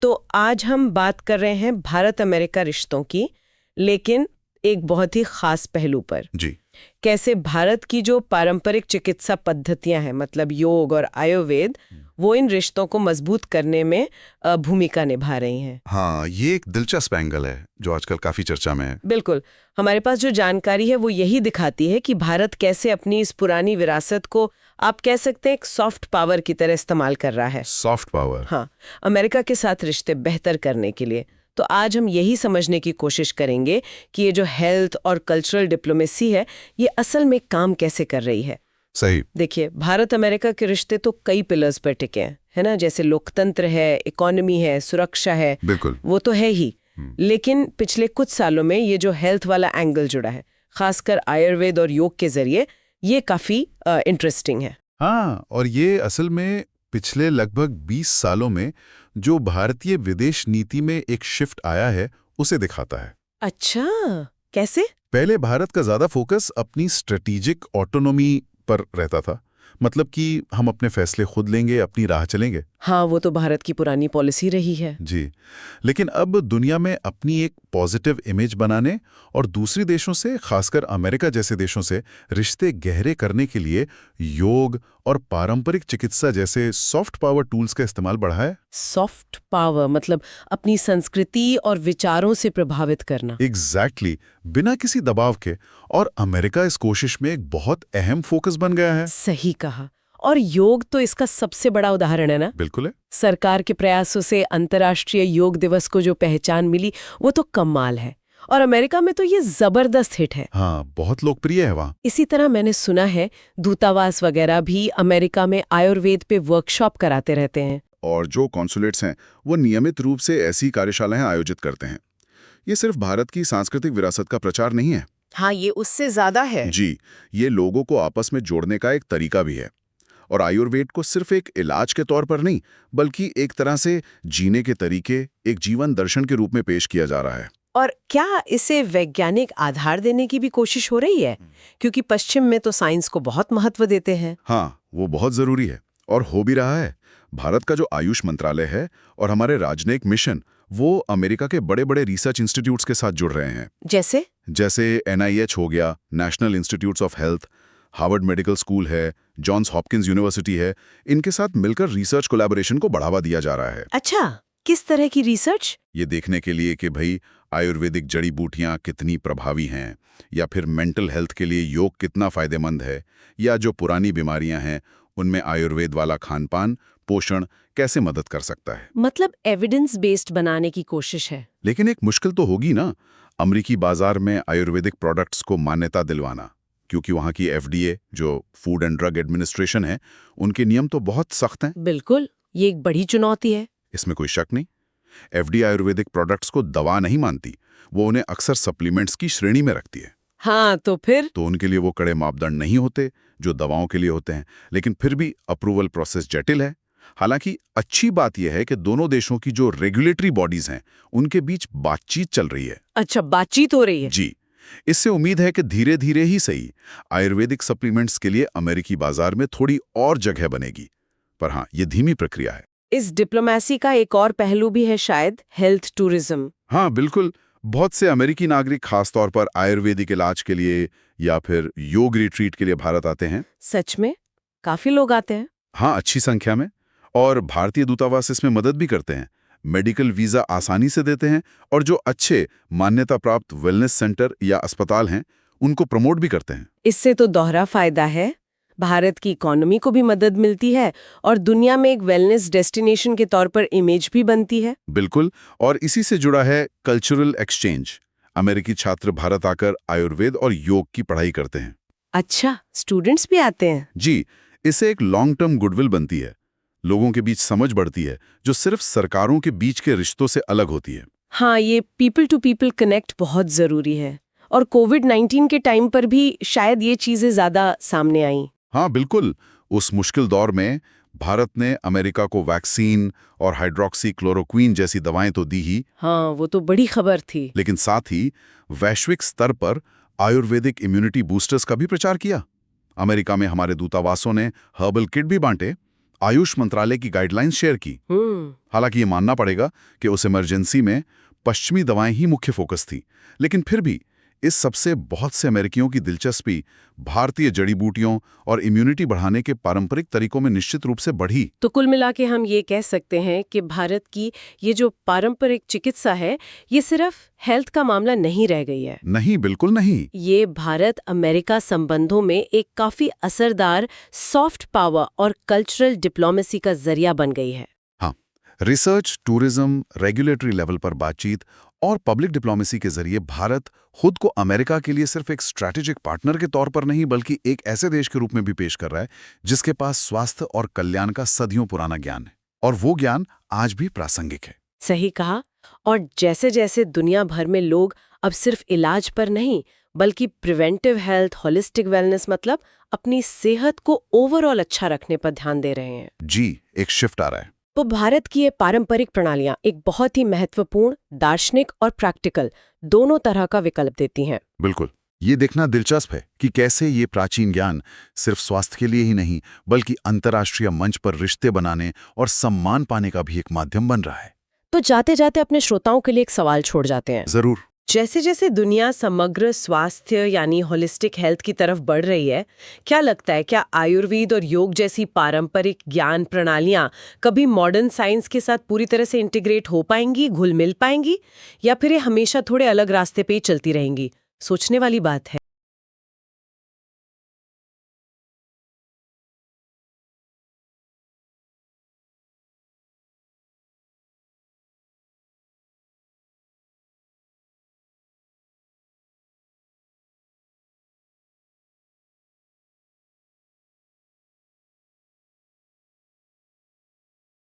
तो आज हम बात कर रहे हैं भारत अमेरिका रिश्तों की, लेकिन एक बहुत ही खास पहलू पर। जी। कैसे भारत की जो पारंपरिक चिकित्सा पद्धतियां हैं, मतलब योग और आयुर्वेद, वो इन रिश्तों को मजबूत करने में भूमिका निभा रही हैं। हाँ, ये एक दिलचस्प एंगल है जो आजकल काफी चर्चा में है। बिल्कुल। हमारे पास जो जानकारी है वो यही दिखाती है कि भारत कैसे अपनी इस पुरानी विरासत को, आप कह सकते हैं, एक सॉफ्ट पावर की तरह इस्तेमाल कर रहा है। Soft power. हाँ, अमेरिका के साथ रिश्ते बेहतर करने के लिए। तो आज हम यही समझने की कोशिश करेंगे कि ये जो हेल्थ और कल्चरल डिप्लोमेसी है, ये असल में काम कैसे कर रही है। सही। देखिए, भारत अमेरिका के रिश्ते तो कई पिलर्स पर टिके हैं, है ना? जैसे लोकतंत्र है, इकोनॉमी है, सुरक्षा है। बिल्कुल। वो तो है ही, लेकिन पिछले कुछ सालों में ये जो हेल्थ वाला एंगल जुड़ा है, खासकर आयुर्वेद और योग के जरिए, ये काफी इंटरेस्टिंग है। हाँ, और ये असल में पिछले लगभग 20 सालों में जो भारतीय विदेश नीति में एक शिफ्ट आया है, उसे दिखाता है। अच्छा, कैसे? पहले भारत का ज्यादा फोकस अपनी स्ट्रेटेजिक ऑटोनॉमी पर रहता था। मतलब कि हम अपने फैसले खुद लेंगे, अपनी राह चलेंगे। हाँ, वो तो भारत की पुरानी पॉलिसी रही है। जी। लेकिन अब दुनिया में अपनी एक पॉजिटिव इमेज बनाने और दूसरी देशों से, खासकर अमेरिका जैसे देशों से रिश्ते गहरे करने के लिए योग और पारंपरिक चिकित्सा जैसे सॉफ्ट पावर टूल्स का इस्तेमाल बढ़ा है। सॉफ्ट पावर मतलब अपनी संस्कृति और विचारों से प्रभावित करना। एग्जैक्टली, बिना किसी दबाव के। और अमेरिका इस कोशिश में एक बहुत अहम फोकस बन गया है। सही कहा। और योग तो इसका सबसे बड़ा उदाहरण है ना? बिल्कुल है। सरकार के प्रयासों से अंतर्राष्ट्रीय योग दिवस को जो पहचान मिली, वो तो कमाल है। और अमेरिका में तो ये जबरदस्त हिट है। हाँ, बहुत लोकप्रिय है वहाँ। इसी तरह मैंने सुना है दूतावास वगैरह भी अमेरिका में आयुर्वेद पे वर्कशॉप कराते रहते हैं। और जो कॉन्सुलेट्स हैं वो नियमित रूप से ऐसी कार्यशालाएं आयोजित करते हैं। ये सिर्फ भारत की सांस्कृतिक विरासत का प्रचार नहीं है। हाँ, ये उससे ज्यादा है। जी, ये लोगों को आपस में जोड़ने का एक तरीका भी है। और आयुर्वेद को सिर्फ एक इलाज के तौर पर नहीं, बल्कि एक तरह से जीने के तरीके, एक जीवन दर्शन के रूप में पेश किया जा रहा है। और क्या इसे वैज्ञानिक आधार देने की भी कोशिश हो रही है? क्योंकि पश्चिम में तो साइंस को बहुत महत्व देते हैं। हाँ, वो बहुत जरूरी है और हो भी रहा है। भारत का जो आयुष मंत्रालय है और हमारे राजनयिक मिशन, वो अमेरिका के बड़े बड़े रिसर्च इंस्टीट्यूट्स के साथ जुड़ रहे हैं। जैसे NIH हो गया, national institutes of health, Harvard medical school है, जॉन्स हॉपकिंस यूनिवर्सिटी है। इनके साथ मिलकर रिसर्च कोलैबोरेशन को बढ़ावा दिया जा रहा है। अच्छा, किस तरह की रिसर्च? ये देखने के लिए कि भाई आयुर्वेदिक जड़ी बूटियां कितनी प्रभावी हैं, या फिर मेंटल हेल्थ के लिए योग कितना फायदेमंद है, या जो पुरानी बीमारियां हैं उनमें आयुर्वेद वाला खानपान, पोषण कैसे मदद कर सकता है। मतलब एविडेंस बेस्ड बनाने की कोशिश है। लेकिन एक मुश्किल तो होगी ना, अमेरिकी बाजार में आयुर्वेदिक प्रोडक्ट्स को मान्यता दिलवाना, क्योंकि वहाँ की FDA, जो फूड एंड ड्रग एडमिनिस्ट्रेशन है, उनके नियम तो बहुत सख्त हैं। बिल्कुल, ये एक बड़ी चुनौती है। इसमें कोई शक नहीं। FDA आयुर्वेदिक प्रोडक्ट्स को दवा नहीं मानती, वो उन्हें अक्सर सप्लीमेंट्स की श्रेणी में रखती है। हाँ, तो फिर? तो उनके लिए वो कड़े मापदंड नहीं होते जो दवाओं के लिए होते हैं, लेकिन फिर भी अप्रूवल प्रोसेस जटिल है। हालांकि अच्छी बात यह है कि दोनों देशों की जो रेगुलेटरी बॉडीज हैं, उनके बीच बातचीत चल रही है। अच्छा, बातचीत हो रही है? जी, इससे उम्मीद है कि धीरे धीरे ही सही आयुर्वेदिक सप्लीमेंट्स के लिए अमेरिकी बाजार में थोड़ी और जगह बनेगी। पर हाँ, ये धीमी प्रक्रिया है। इस डिप्लोमेसी का एक और पहलू भी है शायद, हेल्थ टूरिज्म। हाँ बिल्कुल, बहुत से अमेरिकी नागरिक खासतौर पर आयुर्वेदिक इलाज के लिए या फिर योग रिट्रीट के लिए भारत आते हैं। सच में? काफी लोग आते हैं? हाँ, अच्छी संख्या में। और भारतीय दूतावास इसमें मदद भी करते हैं, मेडिकल वीजा आसानी से देते हैं, और जो अच्छे मान्यता प्राप्त वेलनेस सेंटर या अस्पताल हैं उनको प्रमोट भी करते हैं। इससे तो दोहरा फायदा है, भारत की इकोनॉमी को भी मदद मिलती है और दुनिया में एक वेलनेस डेस्टिनेशन के तौर पर इमेज भी बनती है। बिल्कुल, और इसी से जुड़ा है कल्चरल एक्सचेंज। अमेरिकी छात्र भारत आकर आयुर्वेद और योग की पढ़ाई करते हैं। अच्छा, स्टूडेंट्स भी आते हैं? जी, इससे एक लॉन्ग टर्म गुडविल बनती है, लोगों के बीच समझ बढ़ती है, जो सिर्फ सरकारों के बीच के रिश्तों से अलग होती है। हाँ, ये पीपल टू पीपल कनेक्ट बहुत जरूरी है। और कोविड-19 के टाइम पर भी शायद ये चीजें ज्यादा सामने आई। हाँ बिल्कुल, उस मुश्किल दौर में भारत ने अमेरिका को वैक्सीन और हाइड्रोक्सी क्लोरोक्वीन जैसी दवाएं तो दी ही। हाँ, वो तो बड़ी खबर थी। लेकिन साथ ही वैश्विक स्तर पर आयुर्वेदिक इम्यूनिटी बूस्टर्स का भी प्रचार किया। अमेरिका में हमारे दूतावासों ने हर्बल किट भी बांटे, आयुष मंत्रालय की गाइडलाइंस शेयर की। हालांकि ये मानना पड़ेगा कि उस इमरजेंसी में पश्चिमी दवाएं ही मुख्य फोकस थी, लेकिन फिर भी इस सबसे बहुत से अमेरिकियों की दिलचस्पी भारतीय जड़ी बूटियों और इम्यूनिटी बढ़ाने के पारंपरिक तरीकों में निश्चित रूप से बढ़ी। तो कुल मिला के हम ये कह सकते हैं कि भारत की ये जो पारंपरिक चिकित्सा है, ये सिर्फ हेल्थ का मामला नहीं रह गई है। नहीं, बिल्कुल नहीं। ये भारत अमेरिका संबंधों में एक काफी असरदार सॉफ्ट पावर और कल्चरल डिप्लोमेसी का जरिया बन गई है। हाँ, रिसर्च, टूरिज्म, रेगुलेटरी लेवल पर बातचीत और पब्लिक डिप्लोमेसी के जरिए भारत खुद को अमेरिका के लिए सिर्फ एक स्ट्रैटेजिक पार्टनर के तौर पर नहीं, बल्कि एक ऐसे देश के रूप में भी पेश कर रहा है जिसके पास स्वास्थ्य और कल्याण का सदियों पुराना ज्ञान है, और वो ज्ञान आज भी प्रासंगिक है। सही कहा। और जैसे जैसे दुनिया भर में लोग अब सिर्फ इलाज पर नहीं, बल्कि प्रिवेंटिव हेल्थ, होलिस्टिक वेलनेस, मतलब अपनी सेहत को ओवरऑल अच्छा रखने पर ध्यान दे रहे हैं जी, एक शिफ्ट आ रहा है। तो भारत की ये पारंपरिक प्रणालियां एक बहुत ही महत्वपूर्ण, दार्शनिक और प्रैक्टिकल दोनों तरह का विकल्प देती हैं। बिल्कुल। ये देखना दिलचस्प है कि कैसे ये प्राचीन ज्ञान सिर्फ स्वास्थ्य के लिए ही नहीं, बल्कि अंतर्राष्ट्रीय मंच पर रिश्ते बनाने और सम्मान पाने का भी एक माध्यम बन रहा है। तो जाते जाते अपने श्रोताओं के लिए एक सवाल छोड़ जाते हैं। जरूर। जैसे जैसे दुनिया समग्र स्वास्थ्य यानी होलिस्टिक हेल्थ की तरफ बढ़ रही है, क्या लगता है, क्या आयुर्वेद और योग जैसी पारंपरिक ज्ञान प्रणालियां कभी मॉडर्न साइंस के साथ पूरी तरह से इंटीग्रेट हो पाएंगी, घुल मिल पाएंगी, या फिर ये हमेशा थोड़े अलग रास्ते पे ही चलती रहेंगी? सोचने वाली बात है।